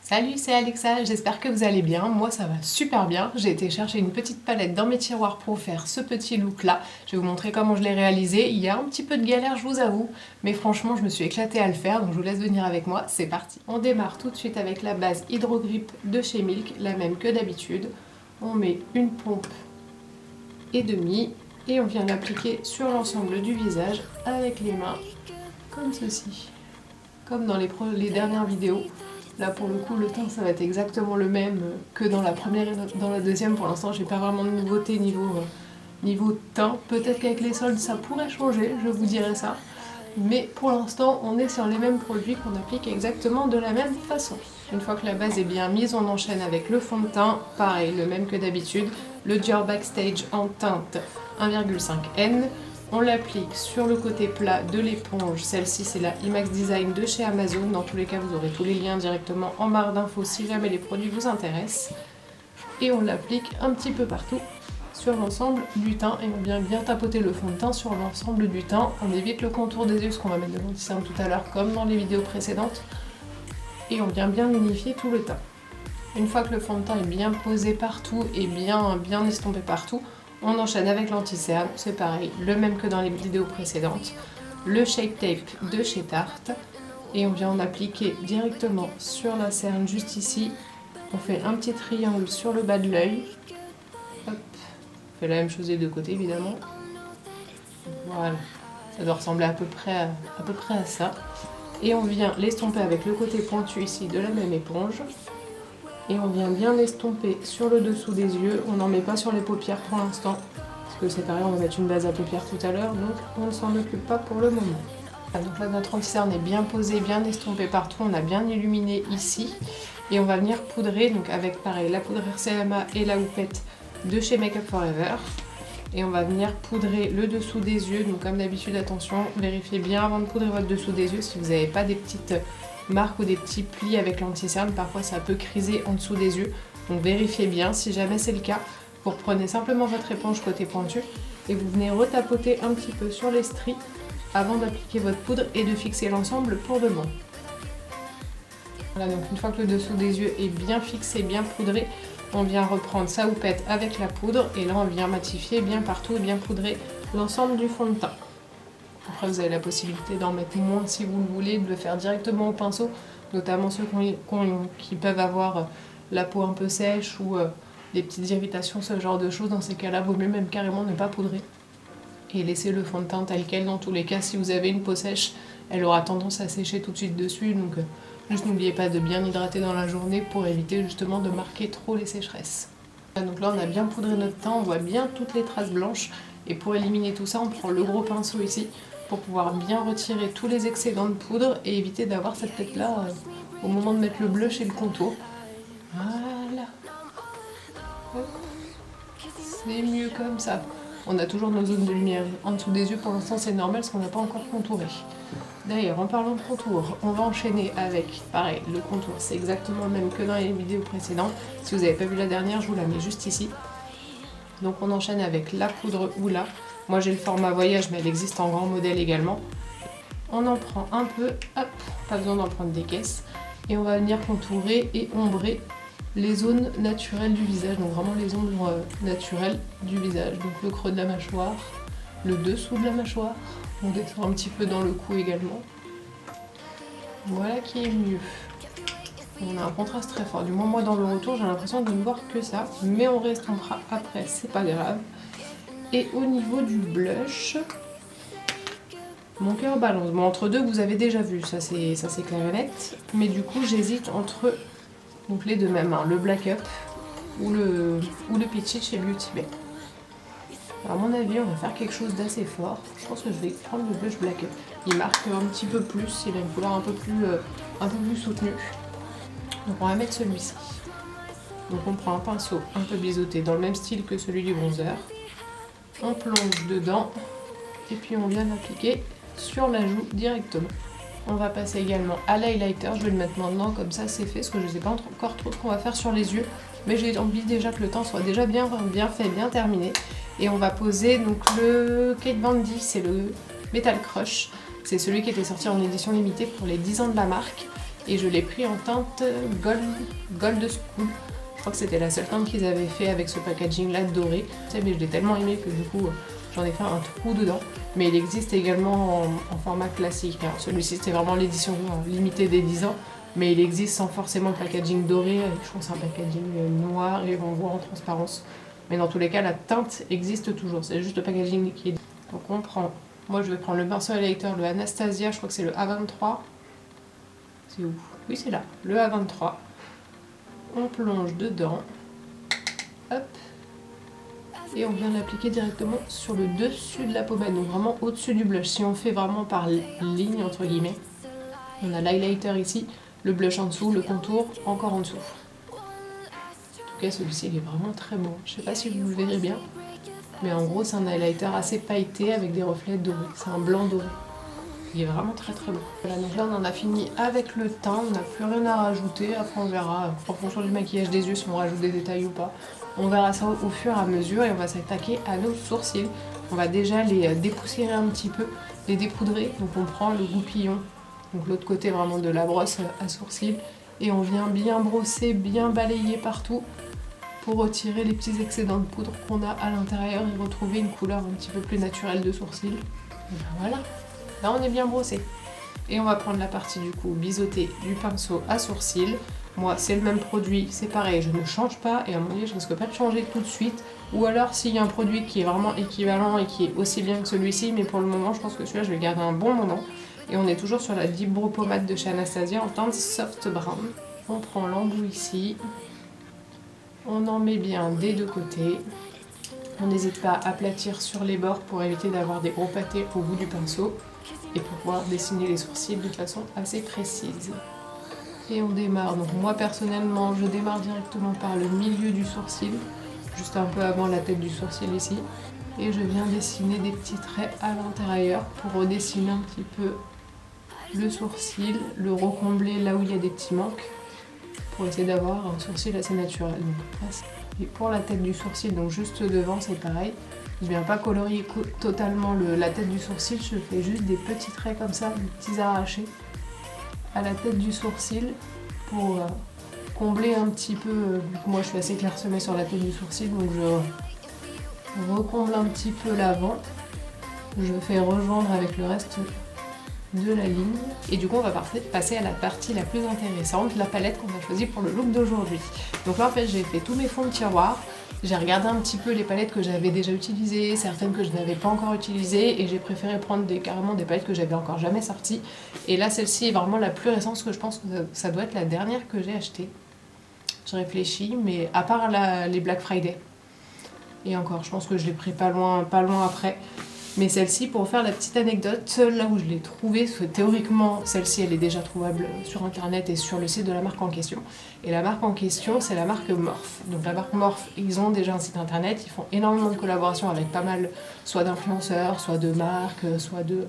Salut, c'est Alexa, j'espère que vous allez bien, moi ça va super bien. J'ai été chercher une petite palette dans mes tiroirs pour faire ce petit look là. Je vais vous montrer comment je l'ai réalisé. Il y a un petit peu de galère, je vous avoue, mais franchement je me suis éclatée à le faire, donc je vous laisse venir avec moi, c'est parti. On démarre tout de suite avec la base Hydro Grip de chez Milk, la même que d'habitude. On met une pompe et demie et on vient l'appliquer sur l'ensemble du visage avec les mains, comme ceci, comme dans les dernières vidéos. Là pour le coup le teint ça va être exactement le même que dans la première et dans la deuxième. Pour l'instant j'ai pas vraiment de nouveauté niveau teint. Peut-être qu'avec les soldes ça pourrait changer, je vous dirai ça. Mais pour l'instant on est sur les mêmes produits qu'on applique exactement de la même façon. Une fois que la base est bien mise, on enchaîne avec le fond de teint, pareil, le même que d'habitude. Le Dior Backstage en teinte 1,5N. On l'applique sur le côté plat de l'éponge, celle-ci c'est la IMAX Design de chez Amazon, dans tous les cas vous aurez tous les liens directement en barre d'infos si jamais les produits vous intéressent. Et on l'applique un petit peu partout sur l'ensemble du teint et on vient bien tapoter le fond de teint sur l'ensemble du teint. On évite le contour des yeux parce qu'on va mettre de l'anti-cerne tout à l'heure comme dans les vidéos précédentes. Et on vient bien unifier tout le teint. Une fois que le fond de teint est bien posé partout et bien estompé partout, on enchaîne avec l'anti-cerne, c'est pareil, le même que dans les vidéos précédentes. Le Shape Tape de chez Tarte. Et on vient en appliquer directement sur la cerne, juste ici. On fait un petit triangle sur le bas de l'œil. Hop. On fait la même chose des deux côtés évidemment. Voilà. Ça doit ressembler à peu près à ça. Et on vient l'estomper avec le côté pointu ici de la même éponge. Et on vient bien l'estomper sur le dessous des yeux. On n'en met pas sur les paupières pour l'instant. Parce que c'est pareil, on va mettre une base à paupières tout à l'heure. Donc on ne s'en occupe pas pour le moment. Donc là notre anti-cerne est bien posé, bien estompé partout. On a bien illuminé ici. Et on va venir poudrer donc avec pareil la poudre RCMA et la houppette de chez Make Up For Ever. Et on va venir poudrer le dessous des yeux. Donc comme d'habitude, attention, vérifiez bien avant de poudrer votre dessous des yeux si vous n'avez pas des petites marques ou des petits plis avec l'anti-cerne. Parfois ça peut criser en dessous des yeux. Donc vérifiez bien, si jamais c'est le cas, vous reprenez simplement votre éponge côté pointu et vous venez retapoter un petit peu sur les stries avant d'appliquer votre poudre et de fixer l'ensemble pour de bon. Voilà, donc une fois que le dessous des yeux est bien fixé, bien poudré, on vient reprendre sa houppette avec la poudre et là on vient matifier bien partout et bien poudrer l'ensemble du fond de teint. Après vous avez la possibilité d'en mettre moins si vous le voulez, de le faire directement au pinceau, notamment ceux qui peuvent avoir la peau un peu sèche ou des petites irritations, ce genre de choses. Dans ces cas-là, vaut mieux même carrément ne pas poudrer et laisser le fond de teint tel quel. Dans tous les cas, si vous avez une peau sèche, elle aura tendance à sécher tout de suite dessus, donc juste n'oubliez pas de bien hydrater dans la journée pour éviter justement de marquer trop les sécheresses. Donc là on a bien poudré notre teint, on voit bien toutes les traces blanches et pour éliminer tout ça on prend le gros pinceau ici pour pouvoir bien retirer tous les excédents de poudre et éviter d'avoir cette tête là au moment de mettre le blush et le contour. Voilà. C'est mieux comme ça. On a toujours nos zones de lumière en dessous des yeux, pour l'instant c'est normal parce qu'on n'a pas encore contouré. D'ailleurs, en parlant de contour, on va enchaîner avec, pareil, le contour, c'est exactement le même que dans les vidéos précédentes. Si vous n'avez pas vu la dernière, je vous la mets juste ici. Donc on enchaîne avec la poudre Hoola. Moi j'ai le format voyage, mais elle existe en grand modèle également. On en prend un peu, hop, pas besoin d'en prendre des caisses. Et on va venir contourer et ombrer les zones naturelles du visage, donc vraiment les ombres naturelles du visage. Donc le creux de la mâchoire, le dessous de la mâchoire. On descend un petit peu dans le cou également. Voilà qui est mieux. On a un contraste très fort. Du moins moi dans le retour j'ai l'impression de ne voir que ça. Mais on restompera après, c'est pas grave. Et au niveau du blush, mon cœur balance. Bon, entre deux vous avez déjà vu, ça c'est clair et net. Mais du coup j'hésite entre donc les deux mêmes, hein, le Black Up ou le Peachy chez Beauty Bay. À mon avis, on va faire quelque chose d'assez fort. Je pense que je vais prendre le blush Black Up. Il marque un petit peu plus, il a une couleur un peu plus soutenue. Donc on va mettre celui-ci. Donc on prend un pinceau un peu biseauté dans le même style que celui du bronzer. On plonge dedans et puis on vient l'appliquer sur la joue directement. On va passer également à l'highlighter. Je vais le mettre maintenant, comme ça c'est fait, parce que je ne sais pas encore trop ce qu'on va faire sur les yeux. Mais j'ai envie déjà que le temps soit déjà bien fait, bien terminé. Et on va poser donc le Kate Von D, c'est le Metal Crush. C'est celui qui était sorti en édition limitée pour les 10 ans de la marque. et je l'ai pris en teinte Gold School. Je crois que c'était la seule teinte qu'ils avaient fait avec ce packaging là doré. Mais je l'ai tellement aimé que du coup j'en ai fait un trou dedans. Mais il existe également en format classique. Hein. Celui-ci c'était vraiment l'édition limitée des 10 ans. Mais il existe sans forcément le packaging doré. Je pense que c'est un packaging noir et on voit en transparence. Mais dans tous les cas, la teinte existe toujours. C'est juste le packaging qui est... Donc on prend... Moi je vais prendre le pinceau highlighter, le Anastasia. Je crois que c'est le A23. C'est où? Oui, c'est là. Le A23. On plonge dedans. Hop. Et on vient l'appliquer directement sur le dessus de la pommade. Donc vraiment au-dessus du blush. Si on fait vraiment par ligne, entre guillemets. On a l'highlighter ici. Le blush en dessous, le contour encore en dessous. En tout cas, celui-ci il est vraiment très beau. Je sais pas si vous le verrez bien, mais en gros, c'est un highlighter assez pailleté avec des reflets dorés. C'est un blanc doré. Il est vraiment très très beau. Voilà, donc là, on en a fini avec le teint. On n'a plus rien à rajouter. Après, on verra en fonction du maquillage des yeux si on rajoute des détails ou pas. On verra ça au fur et à mesure et on va s'attaquer à nos sourcils. On va déjà les dépoussiérer un petit peu, les dépoudrer. Donc, on prend le goupillon. Donc l'autre côté vraiment de la brosse à sourcils et on vient bien brosser, bien balayer partout pour retirer les petits excédents de poudre qu'on a à l'intérieur et retrouver une couleur un petit peu plus naturelle de sourcils. Et ben voilà, là on est bien brossé. Et on va prendre la partie du coup biseautée du pinceau à sourcils. Moi c'est le même produit, c'est pareil, je ne change pas et à mon avis je risque pas de changer tout de suite. Ou alors s'il y a un produit qui est vraiment équivalent et qui est aussi bien que celui-ci, mais pour le moment je pense que celui-là je vais le garder un bon moment. Et on est toujours sur la Deep Brow Pommade de chez Anastasia en teinte Soft Brown. On prend l'embout ici. On en met bien des deux côtés. On n'hésite pas à aplatir sur les bords pour éviter d'avoir des gros pâtés au bout du pinceau. Et pour pouvoir dessiner les sourcils de façon assez précise. Et on démarre. Donc moi personnellement, je démarre directement par le milieu du sourcil. Juste un peu avant la tête du sourcil ici. Et je viens dessiner des petits traits à l'intérieur pour redessiner un petit peu le sourcil, le recombler là où il y a des petits manques pour essayer d'avoir un sourcil assez naturel. Et pour la tête du sourcil, donc juste devant, c'est pareil. Je ne viens pas colorier totalement la tête du sourcil, je fais juste des petits traits comme ça, des petits arrachés à la tête du sourcil pour combler un petit peu. Moi je suis assez clairsemée sur la tête du sourcil, donc je recomble un petit peu l'avant. Je fais rejoindre avec le reste de la ligne. Et du coup on va passer à la partie la plus intéressante, la palette qu'on a choisie pour le look d'aujourd'hui. Donc là en fait j'ai fait tous mes fonds de tiroir, j'ai regardé un petit peu les palettes que j'avais déjà utilisées, certaines que je n'avais pas encore utilisées, et j'ai préféré prendre carrément des palettes que j'avais encore jamais sorties. Et là celle-ci est vraiment la plus récente, parce que je pense que ça doit être la dernière que j'ai achetée. Je réfléchis, mais à part les Black Friday. Et encore, je pense que je l'ai pris pas loin après. Mais celle-ci, pour faire la petite anecdote, là où je l'ai trouvée, parce que théoriquement, celle-ci, elle est déjà trouvable sur internet et sur le site de la marque en question. Et la marque en question, c'est la marque Morphe. Donc la marque Morphe, ils ont déjà un site internet, ils font énormément de collaborations avec pas mal, soit d'influenceurs, soit de marques, soit de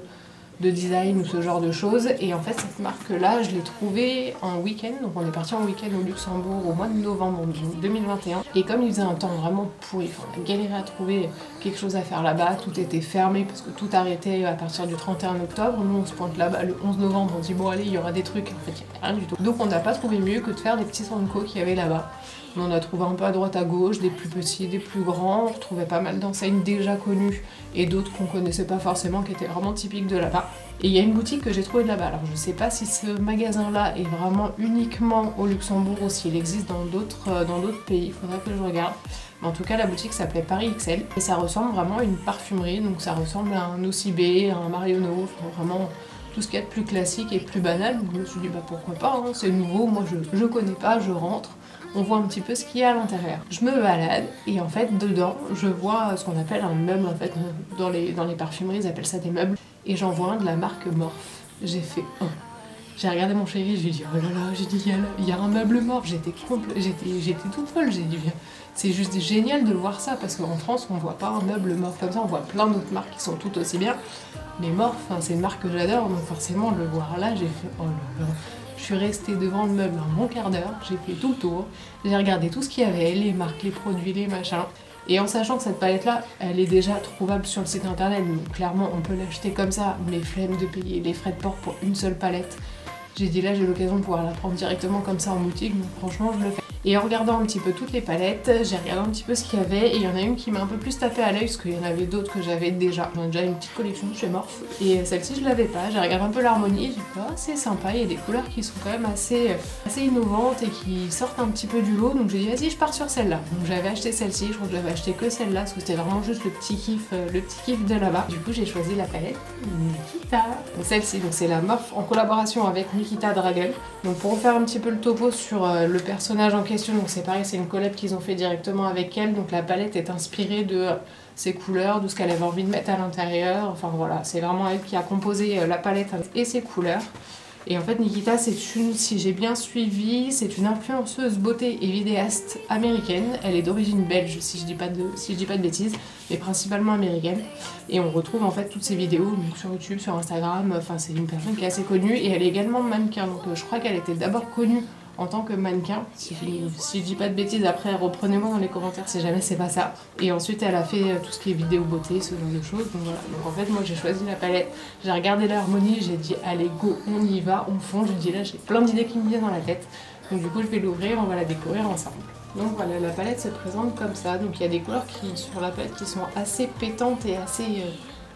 design ou ce genre de choses. Et en fait, cette marque-là, je l'ai trouvée en week-end. Donc on est parti en week-end au Luxembourg au mois de novembre 2021. Et comme il faisait un temps vraiment pourri, on a galéré à trouver quelque chose à faire là-bas. Tout était fermé parce que tout arrêtait à partir du 31 octobre. Nous, on se pointe là-bas le 11 novembre. On se dit, bon allez, il y aura des trucs. En fait, il n'y avait rien du tout. Donc on n'a pas trouvé mieux que de faire des petits Sanko qu'il y avait là-bas. On en a trouvé un peu à droite à gauche, des plus petits, des plus grands. On retrouvait pas mal d'enseignes déjà connues et d'autres qu'on connaissait pas forcément, qui étaient vraiment typiques de là-bas. Et il y a une boutique que j'ai trouvée de là-bas. Alors je sais pas si ce magasin-là est vraiment uniquement au Luxembourg ou s'il existe dans d'autres pays, il faudrait que je regarde. Mais en tout cas, la boutique s'appelait Paris XL et ça ressemble vraiment à une parfumerie. Donc ça ressemble à un Nocibé, à un Marionneau, enfin, vraiment tout ce qu'il y a de plus classique et plus banal. Donc je me suis dit bah pourquoi pas, hein, c'est nouveau, moi je connais pas, je rentre. On voit un petit peu ce qu'il y a à l'intérieur. Je me balade et en fait dedans je vois ce qu'on appelle un meuble. En fait dans les parfumeries ils appellent ça des meubles. Et j'en vois un de la marque Morphe. J'ai fait oh. J'ai regardé mon chéri, j'ai dit oh là là, j'ai dit il y a un meuble Morphe. J'étais toute folle, j'ai dit c'est juste génial de le voir ça parce qu'en France on voit pas un meuble Morphe comme ça, on voit plein d'autres marques qui sont tout aussi bien. Mais Morphe, c'est une marque que j'adore, donc forcément le voir là j'ai fait oh là là. Je suis restée devant le meuble un bon quart d'heure, j'ai fait tout le tour, j'ai regardé tout ce qu'il y avait, les marques, les produits, les machins. Et en sachant que cette palette-là, elle est déjà trouvable sur le site internet, donc clairement on peut l'acheter comme ça, mais flemme de payer les frais de port pour une seule palette. J'ai dit là j'ai l'occasion de pouvoir la prendre directement comme ça en boutique, donc franchement je le fais. Et en regardant un petit peu toutes les palettes, j'ai regardé un petit peu ce qu'il y avait et il y en a une qui m'a un peu plus tapé à l'œil parce qu'il y en avait d'autres que j'avais déjà. J'en ai déjà une petite collection chez Morphe et celle-ci je l'avais pas. J'ai regardé un peu l'harmonie, j'ai dit oh, c'est sympa, il y a des couleurs qui sont quand même assez innovantes et qui sortent un petit peu du lot, donc j'ai dit vas-y je pars sur celle-là. Donc j'avais acheté celle-ci, je crois que j'avais acheté que celle-là parce que c'était vraiment juste le petit kiff de là-bas. Du coup j'ai choisi la palette Nikita. Celle-ci, donc c'est la Morphe en collaboration avec Nikita Dragon. Donc pour vous faire un petit peu le topo sur le personnage en question, donc c'est pareil, c'est une collab qu'ils ont fait directement avec elle, donc la palette est inspirée de ses couleurs, de ce qu'elle avait envie de mettre à l'intérieur, enfin voilà, c'est vraiment elle qui a composé la palette et ses couleurs. Et en fait Nikita, c'est une, si j'ai bien suivi, c'est une influenceuse beauté et vidéaste américaine. Elle est d'origine belge si je dis pas de bêtises, mais principalement américaine. Et on retrouve en fait toutes ses vidéos donc sur YouTube, sur Instagram, enfin c'est une personne qui est assez connue et elle est également mannequin. Donc je crois qu'elle était d'abord connue en tant que mannequin, si je dis pas de bêtises, après reprenez-moi dans les commentaires si jamais c'est pas ça. Et ensuite elle a fait tout ce qui est vidéo beauté, ce genre de choses, donc voilà. Donc en fait moi j'ai choisi la palette, j'ai regardé l'harmonie, j'ai dit allez go, on y va, on fond, j'ai dit là j'ai plein d'idées qui me viennent dans la tête. Donc du coup je vais l'ouvrir, on va la découvrir ensemble. Donc voilà, la palette se présente comme ça, donc il y a des couleurs qui sur la palette qui sont assez pétantes et assez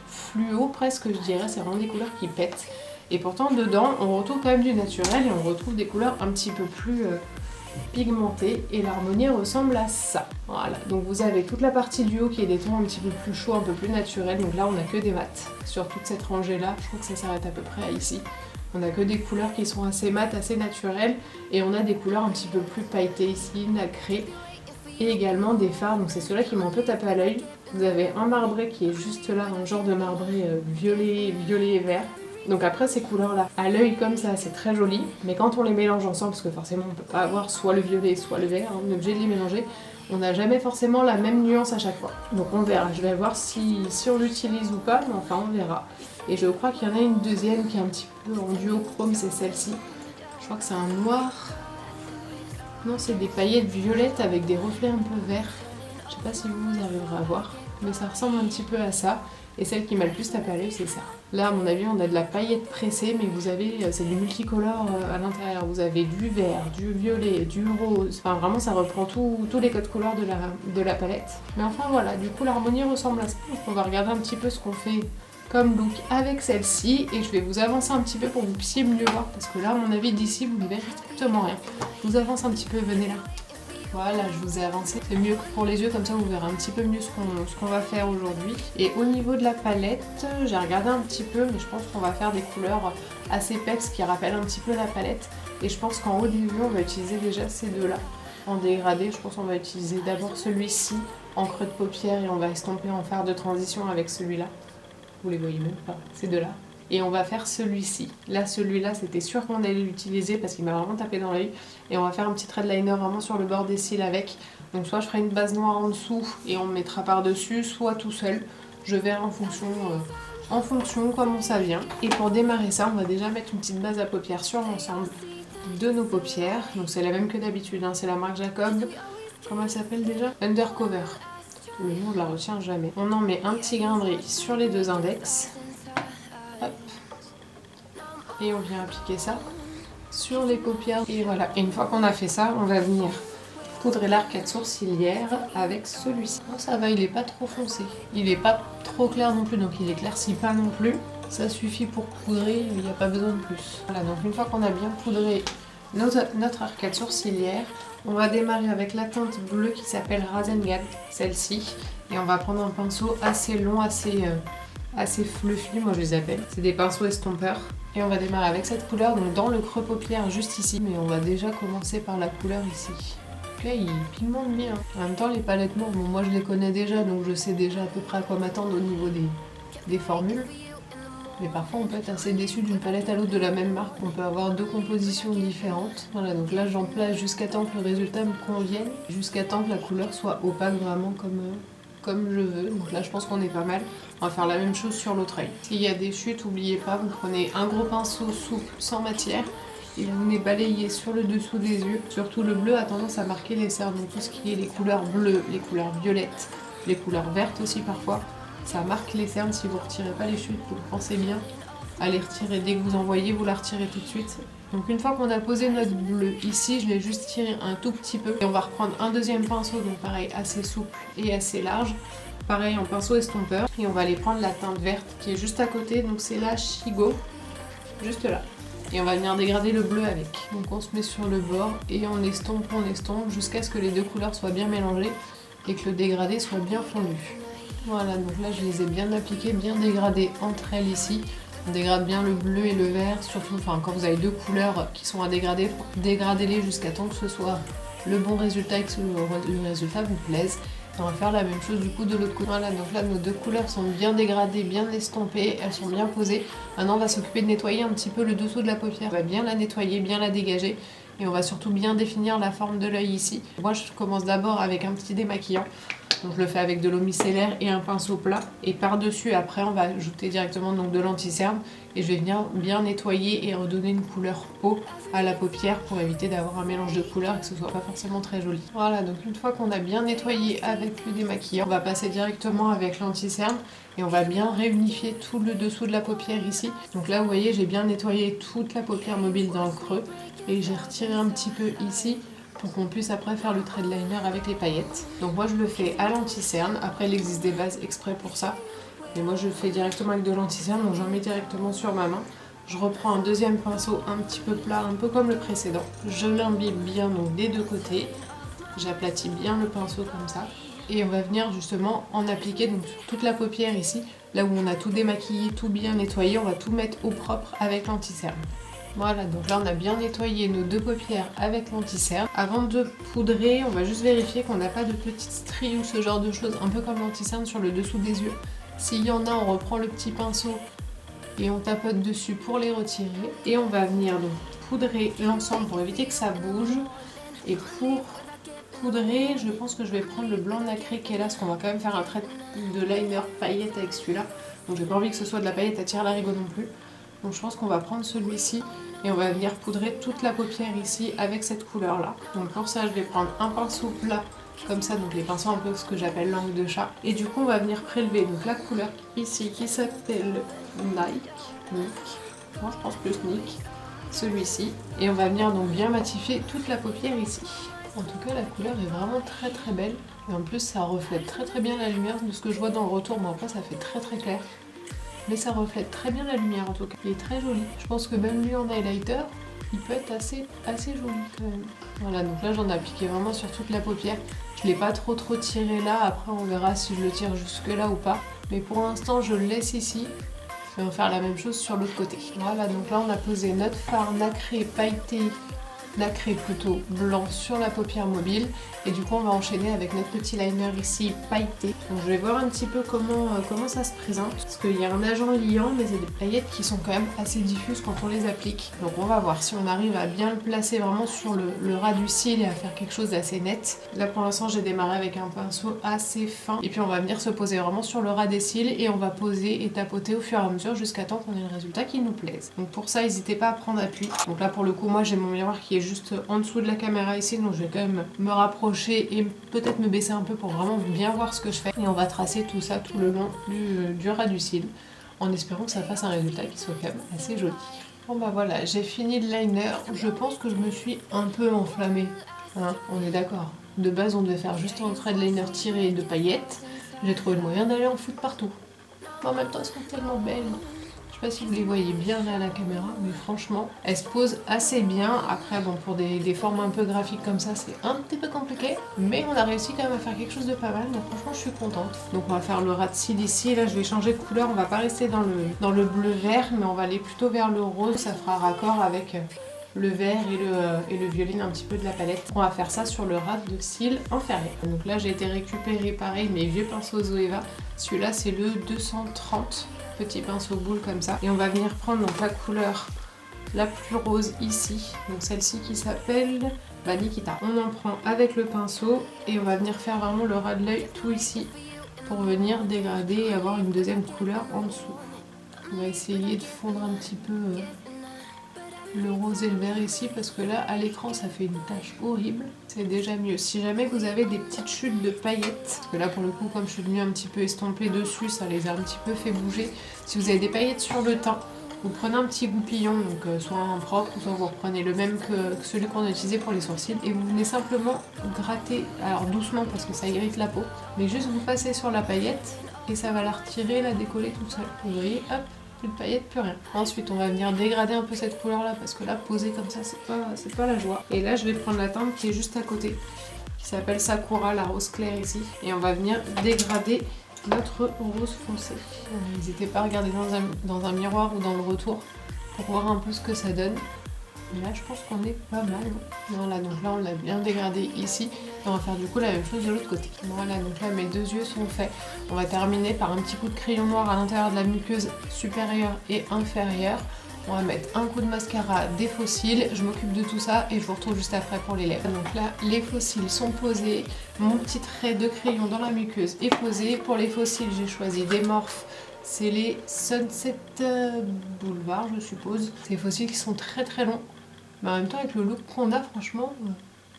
fluo presque je dirais, c'est vraiment des couleurs qui pètent. Et pourtant dedans on retrouve quand même du naturel et on retrouve des couleurs un petit peu plus pigmentées et l'harmonie ressemble à ça. Voilà, donc vous avez toute la partie du haut qui est des tons un petit peu plus chauds, un peu plus naturels, donc là on a que des mats sur toute cette rangée là, je crois que ça s'arrête à peu près à ici. On a que des couleurs qui sont assez mates, assez naturelles et on a des couleurs un petit peu plus pailletées ici, nacrées et également des fards, donc c'est ceux-là qui m'ont un peu tapé à l'œil. Vous avez un marbré qui est juste là, un genre de marbré violet et vert. Donc après ces couleurs là, à l'œil comme ça c'est très joli, mais quand on les mélange ensemble, parce que forcément on peut pas avoir soit le violet soit le vert, on est obligé de les mélanger, on n'a jamais forcément la même nuance à chaque fois. Donc on verra, je vais voir si on l'utilise ou pas, mais enfin on verra. Et je crois qu'il y en a une deuxième qui est un petit peu en duochrome, c'est celle-ci. Je crois que c'est un noir. Non, c'est des paillettes violettes avec des reflets un peu verts. Je sais pas si vous arriverez à voir, mais ça ressemble un petit peu à ça. Et celle qui m'a le plus tapé à l'œil, c'est ça. Là, à mon avis, on a de la paillette pressée, mais vous avez, c'est du multicolore à l'intérieur. Vous avez du vert, du violet, du rose. Enfin, vraiment, ça reprend tous les codes couleurs de la palette. Mais enfin, voilà, du coup, l'harmonie ressemble à ça. Donc, on va regarder un petit peu ce qu'on fait comme look avec celle-ci. Et je vais vous avancer un petit peu pour que vous puissiez mieux voir. Parce que là, à mon avis, d'ici, vous ne verrez strictement rien. Je vous avance un petit peu, venez là. Voilà, je vous ai avancé, c'est mieux que pour les yeux, comme ça vous verrez un petit peu mieux ce qu'on va faire aujourd'hui. Et au niveau de la palette, j'ai regardé un petit peu, mais je pense qu'on va faire des couleurs assez peps qui rappellent un petit peu la palette. Et je pense qu'en haut du vue, on va utiliser déjà ces deux-là. En dégradé, je pense qu'on va utiliser d'abord celui-ci en creux de paupière et on va estomper en fard de transition avec celui-là. Vous les voyez même pas, ces deux-là. Et on va faire celui-ci. Là, celui-là, c'était sûr qu'on allait l'utiliser parce qu'il m'a vraiment tapé dans l'œil. Et on va faire un petit trait de liner vraiment sur le bord des cils avec. Donc soit je ferai une base noire en dessous et on me mettra par-dessus, soit tout seul. Je verrai en fonction comment ça vient. Et pour démarrer ça, on va déjà mettre une petite base à paupières sur l'ensemble de nos paupières. Donc c'est la même que d'habitude, hein. C'est la marque Jacob. Comment elle s'appelle déjà? Undercover. Le nom, je la retiens jamais. On en met un petit grain de riz sur les deux index. Hop. Et on vient appliquer ça sur les paupières. Et voilà. Et une fois qu'on a fait ça, on va venir poudrer l'arcade sourcilière avec celui-ci. Oh, ça va, il est pas trop foncé. Il est pas trop clair non plus, donc il éclaircit pas non plus. Ça suffit pour poudrer, il n'y a pas besoin de plus. Voilà, donc une fois qu'on a bien poudré notre arcade sourcilière, on va démarrer avec la teinte bleue qui s'appelle Rasengan, celle-ci. Et on va prendre un pinceau assez long, assez fluffy, moi je les appelle. C'est des pinceaux estompeurs. Et on va démarrer avec cette couleur, donc dans le creux paupière juste ici. Mais on va déjà commencer par la couleur ici. Donc là, il pigmente bien. En même temps, les palettes noires, bon, moi je les connais déjà, donc je sais déjà à peu près à quoi m'attendre au niveau des formules. Mais parfois on peut être assez déçu d'une palette à l'autre de la même marque, on peut avoir deux compositions différentes. Voilà, donc là j'en place jusqu'à temps que le résultat me convienne, jusqu'à temps que la couleur soit opaque vraiment comme je veux. Donc là je pense qu'on est pas mal. On va faire la même chose sur l'autre œil. S'il y a des chutes, n'oubliez pas, vous prenez un gros pinceau souple sans matière et vous venez balayer sur le dessous des yeux. Surtout le bleu a tendance à marquer les cernes, donc tout ce qui est les couleurs bleues, les couleurs violettes, les couleurs vertes aussi parfois. Ça marque les cernes, si vous ne retirez pas les chutes, donc pensez bien à les retirer dès que vous en voyez, vous la retirez tout de suite. Donc une fois qu'on a posé notre bleu ici, je l'ai juste tiré un tout petit peu. Et on va reprendre un deuxième pinceau, donc pareil, assez souple et assez large. Pareil en pinceau estompeur. Et on va aller prendre la teinte verte qui est juste à côté, donc c'est la Shigo, juste là. Et on va venir dégrader le bleu avec. Donc on se met sur le bord et on estompe jusqu'à ce que les deux couleurs soient bien mélangées et que le dégradé soit bien fondu. Voilà, donc là je les ai bien appliquées, bien dégradées entre elles ici. On dégrade bien le bleu et le vert, surtout quand vous avez deux couleurs qui sont à dégrader, dégradez-les jusqu'à temps que ce soit le bon résultat et que le résultat vous plaise. Et on va faire la même chose du coup de l'autre côté. Voilà, donc là nos deux couleurs sont bien dégradées, bien estompées, elles sont bien posées. Maintenant on va s'occuper de nettoyer un petit peu le dessous de la paupière. On va bien la nettoyer, bien la dégager. Et on va surtout bien définir la forme de l'œil ici. Moi je commence d'abord avec un petit démaquillant. Donc je le fais avec de l'eau micellaire et un pinceau plat. Et par-dessus, après, on va ajouter directement donc, de l'anti-cerne. Et je vais venir bien nettoyer et redonner une couleur peau à la paupière pour éviter d'avoir un mélange de couleurs et que ce soit pas forcément très joli. Voilà, donc une fois qu'on a bien nettoyé avec le démaquillant, on va passer directement avec l'anti-cerne. Et on va bien réunifier tout le dessous de la paupière ici. Donc là, vous voyez, j'ai bien nettoyé toute la paupière mobile dans le creux. Et j'ai retiré un petit peu ici pour qu'on puisse après faire le trait de liner avec les paillettes. Donc moi je le fais à l'anti-cerne, après il existe des bases exprès pour ça. Mais moi je le fais directement avec de l'anti-cerne, donc j'en mets directement sur ma main. Je reprends un deuxième pinceau un petit peu plat, un peu comme le précédent. Je l'imbibe bien donc des deux côtés. J'aplatis bien le pinceau comme ça. Et on va venir justement en appliquer donc sur toute la paupière ici, là où on a tout démaquillé, tout bien nettoyé, on va tout mettre au propre avec l'anti-cerne. Voilà, donc là on a bien nettoyé nos deux paupières avec l'anti-cerne. Avant de poudrer, on va juste vérifier qu'on n'a pas de petites stries ou ce genre de choses, un peu comme l'anti-cerne sur le dessous des yeux. S'il y en a, on reprend le petit pinceau et on tapote dessus pour les retirer. Et on va venir donc poudrer l'ensemble pour éviter que ça bouge. Et pour poudrer, je pense que je vais prendre le blanc nacré qui est là, parce qu'on va quand même faire un trait de liner paillette avec celui-là. Donc j'ai pas envie que ce soit de la paillette à tire-larigot non plus. Donc je pense qu'on va prendre celui-ci et on va venir poudrer toute la paupière ici avec cette couleur là. Donc pour ça je vais prendre un pinceau plat comme ça, donc les pinceaux un peu ce que j'appelle langue de chat. Et du coup on va venir prélever donc la couleur ici qui s'appelle Nick, moi je pense plus Nick, celui-ci. Et on va venir donc bien matifier toute la paupière ici. En tout cas la couleur est vraiment très très belle. Et en plus ça reflète très très bien la lumière de ce que je vois dans le retour, mais après ça fait très très clair. Mais ça reflète très bien la lumière en tout cas. Il est très joli. Je pense que même lui en highlighter, il peut être assez joli quand même. Voilà, donc là j'en ai appliqué vraiment sur toute la paupière. Je l'ai pas trop tiré là. Après on verra si je le tire jusque là ou pas. Mais pour l'instant je le laisse ici. Et on va faire la même chose sur l'autre côté. Voilà, donc là on a posé notre fard nacré pailleté, nacré plutôt blanc sur la paupière mobile. Et du coup on va enchaîner avec notre petit liner ici pailleté. Donc je vais voir un petit peu comment ça se présente, parce qu'il y a un agent liant mais c'est des paillettes qui sont quand même assez diffuses quand on les applique. Donc on va voir si on arrive à bien le placer vraiment sur le ras du cil et à faire quelque chose d'assez net. Là pour l'instant j'ai démarré avec un pinceau assez fin et puis on va venir se poser vraiment sur le ras des cils et on va poser et tapoter au fur et à mesure jusqu'à temps qu'on ait le résultat qui nous plaise. Donc pour ça n'hésitez pas à prendre appui. Donc là pour le coup moi j'ai mon miroir qui est juste en dessous de la caméra ici, donc je vais quand même me rapprocher et peut-être me baisser un peu pour vraiment bien voir ce que je fais. Et on va tracer tout ça tout le long du ras du cil en espérant que ça fasse un résultat qui soit quand même assez joli. Bon bah voilà, j'ai fini le liner. Je pense que je me suis un peu enflammée, hein, on est d'accord. De base on devait faire juste un trait de liner tiré de paillettes. J'ai trouvé le moyen d'aller en foutre partout. Mais en même temps elles sont tellement belles. Je sais pas si vous les voyez bien là à la caméra, mais franchement, elles se posent assez bien. Après, bon, pour des formes un peu graphiques comme ça, c'est un petit peu compliqué, mais on a réussi quand même à faire quelque chose de pas mal, donc franchement, je suis contente. Donc on va faire le ras de cils ici. Là, je vais changer de couleur, on va pas rester dans le bleu-vert, mais on va aller plutôt vers le rose. Ça fera raccord avec le vert et le violet un petit peu de la palette. On va faire ça sur le ras de cils inférieur. Donc là, j'ai été récupérer pareil mes vieux pinceaux Zoeva. Celui-là, c'est le 230. Petit pinceau boule comme ça. Et on va venir prendre donc la couleur la plus rose ici. Donc celle-ci qui s'appelle Nikita. On en prend avec le pinceau et on va venir faire vraiment le ras de l'œil tout ici pour venir dégrader et avoir une deuxième couleur en dessous. On va essayer de fondre un petit peu le rose et le vert ici parce que là à l'écran ça fait une tache horrible. C'est déjà mieux. Si jamais vous avez des petites chutes de paillettes, parce que là pour le coup comme je suis venue un petit peu estomper dessus, ça les a un petit peu fait bouger. Si vous avez des paillettes sur le teint, Vous prenez un petit goupillon, donc soit un propre, ou soit vous reprenez le même que celui qu'on a utilisé pour les sourcils, et vous venez simplement gratter, alors doucement parce que ça irrite la peau, mais juste vous passez sur la paillette et ça va la retirer, la décoller toute seule. Vous voyez, hop, plus de paillettes, plus rien. Ensuite, on va venir dégrader un peu cette couleur là parce que là, poser comme ça, c'est pas la joie. Et là, je vais prendre la teinte qui est juste à côté, qui s'appelle Sakura, la rose claire ici, et on va venir dégrader notre rose foncé. N'hésitez pas à regarder dans un miroir ou dans le retour pour voir un peu ce que ça donne. Et là je pense qu'on est pas mal. Voilà, donc là on l'a bien dégradé ici. Et on va faire du coup la même chose de l'autre côté. Voilà, donc là mes deux yeux sont faits. On va terminer par un petit coup de crayon noir à l'intérieur de la muqueuse supérieure et inférieure. On va mettre un coup de mascara, des faux cils, je m'occupe de tout ça et je vous retrouve juste après pour les lèvres. Donc là, les faux cils sont posés, mon petit trait de crayon dans la muqueuse est posé. Pour les faux cils, j'ai choisi des Morphe, c'est les Sunset Boulevard, je suppose. C'est des faux cils qui sont très très longs, mais en même temps avec le look qu'on a, franchement,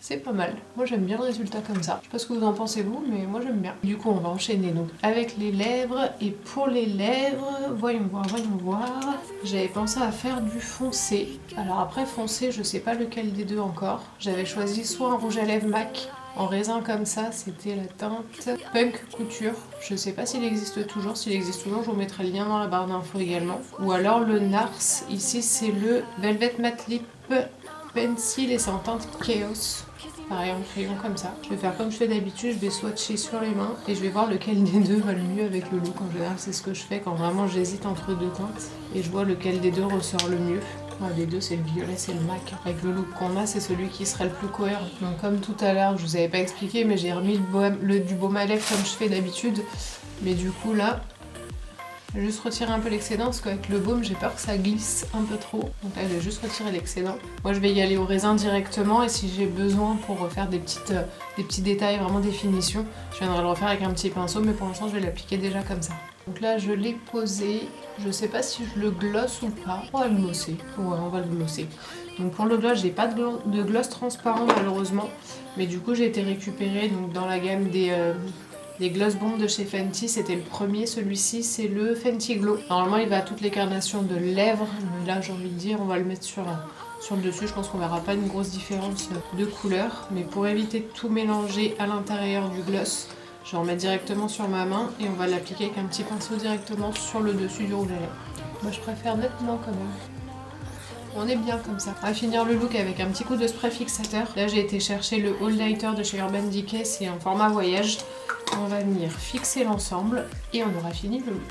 c'est pas mal. Moi j'aime bien le résultat comme ça. Je sais pas ce que vous en pensez vous, mais moi j'aime bien. Du coup on va enchaîner donc avec les lèvres. Et pour les lèvres, voyons voir. J'avais pensé à faire du foncé. Alors après foncé, je sais pas lequel des deux encore. J'avais choisi soit un rouge à lèvres MAC en raisin comme ça, c'était la teinte Punk Couture. Je sais pas s'il existe toujours. S'il existe toujours, je vous mettrai le lien dans la barre d'infos également. Ou alors le Nars, ici c'est le Velvet Matte Lip Pencil et c'est en teinte Chaos. Pareil en crayon comme ça. Je vais faire comme je fais d'habitude, je vais swatcher sur les mains et je vais voir lequel des deux va le mieux avec le look. En général c'est ce que je fais quand vraiment j'hésite entre deux teintes et je vois lequel des deux ressort le mieux. Un des deux c'est le violet, c'est le MAC. Avec le look qu'on a, c'est celui qui serait le plus cohérent. Donc comme tout à l'heure, je vous avais pas expliqué, mais j'ai remis du baume à lèvres comme je fais d'habitude. Mais du coup là, je vais juste retirer un peu l'excédent parce qu'avec le baume j'ai peur que ça glisse un peu trop. Donc là je vais juste retirer l'excédent. Moi je vais y aller au raisin directement et si j'ai besoin pour refaire des petits détails, vraiment des finitions, je viendrai le refaire avec un petit pinceau, mais pour l'instant je vais l'appliquer déjà comme ça. Donc là je l'ai posé, je sais pas si je le glosse ou pas. On va le glosser, ouais on va le glosser. Donc pour le gloss, j'ai pas de gloss transparent malheureusement, mais du coup j'ai été récupérée donc, dans la gamme des gloss bombs de chez Fenty. C'était le premier, celui-ci c'est le Fenty Glow. Normalement il va à toutes les carnations de lèvres, mais là j'ai envie de dire on va le mettre sur le dessus. Je pense qu'on verra pas une grosse différence de couleur, mais pour éviter de tout mélanger à l'intérieur du gloss, je vais en mettre directement sur ma main et on va l'appliquer avec un petit pinceau directement sur le dessus du rouge à lèvres. Moi je préfère nettement quand même. On est bien comme ça. On va finir le look avec un petit coup de spray fixateur. Là j'ai été chercher le All Nighter de chez Urban Decay, c'est un format voyage. On va venir fixer l'ensemble et on aura fini le look.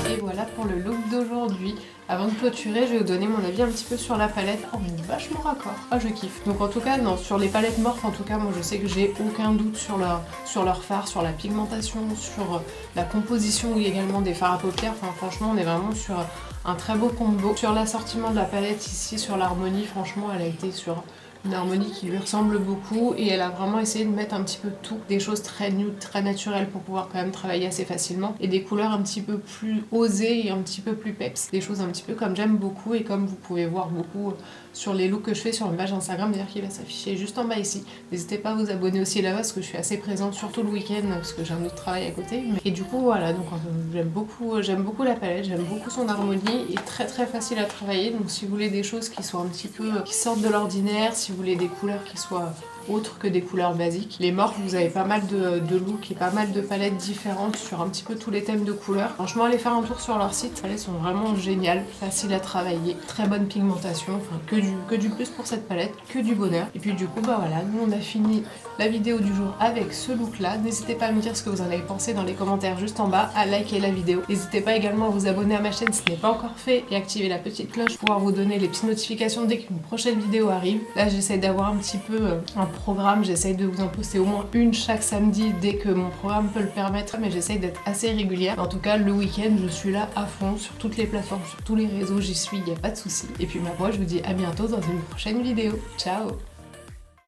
Et voilà pour le look d'aujourd'hui. Avant de clôturer, je vais vous donner mon avis un petit peu sur la palette. Oh, mais vachement raccord. Ah, je kiffe. Donc en tout cas, non, sur les palettes Morphe, en tout cas, moi je sais que j'ai aucun doute sur leur fard, sur la pigmentation, sur la composition et également des fards à paupières. Enfin, franchement, on est vraiment sur un très beau combo. Sur l'assortiment de la palette ici, sur l'harmonie, franchement, elle a été sur une harmonie qui lui ressemble beaucoup et elle a vraiment essayé de mettre un petit peu de tout, des choses très nude, très naturelles pour pouvoir quand même travailler assez facilement et des couleurs un petit peu plus osées et un petit peu plus peps, des choses un petit peu comme j'aime beaucoup et comme vous pouvez voir beaucoup sur les looks que je fais sur une page Instagram d'ailleurs qui va s'afficher juste en bas ici. N'hésitez pas à vous abonner aussi là-bas parce que je suis assez présente surtout le week-end parce que j'ai un autre travail à côté. Et du coup voilà, donc j'aime beaucoup la palette, j'aime beaucoup son harmonie et très très facile à travailler. Donc si vous voulez des choses qui soient un petit peu qui sortent de l'ordinaire, si vous voulez des couleurs qui soient autres que des couleurs basiques. Les Morphe, vous avez pas mal de looks et pas mal de palettes différentes sur un petit peu tous les thèmes de couleurs. Franchement, allez faire un tour sur leur site. Les palettes sont vraiment géniales, faciles à travailler, très bonne pigmentation, enfin que du plus pour cette palette, que du bonheur. Et puis du coup, bah voilà, nous on a fini la vidéo du jour avec ce look là. N'hésitez pas à me dire ce que vous en avez pensé dans les commentaires juste en bas, à liker la vidéo. N'hésitez pas également à vous abonner à ma chaîne si ce n'est pas encore fait et activer la petite cloche pour pouvoir vous donner les petites notifications dès qu'une prochaine vidéo arrive. Là, j'essaie d'avoir un petit peu un programme, j'essaye de vous en poster au moins une chaque samedi dès que mon programme peut le permettre, mais j'essaye d'être assez régulière. En tout cas, le week-end, je suis là à fond sur toutes les plateformes, sur tous les réseaux, j'y suis, il n'y a pas de souci. Et puis moi, je vous dis à bientôt dans une prochaine vidéo. Ciao!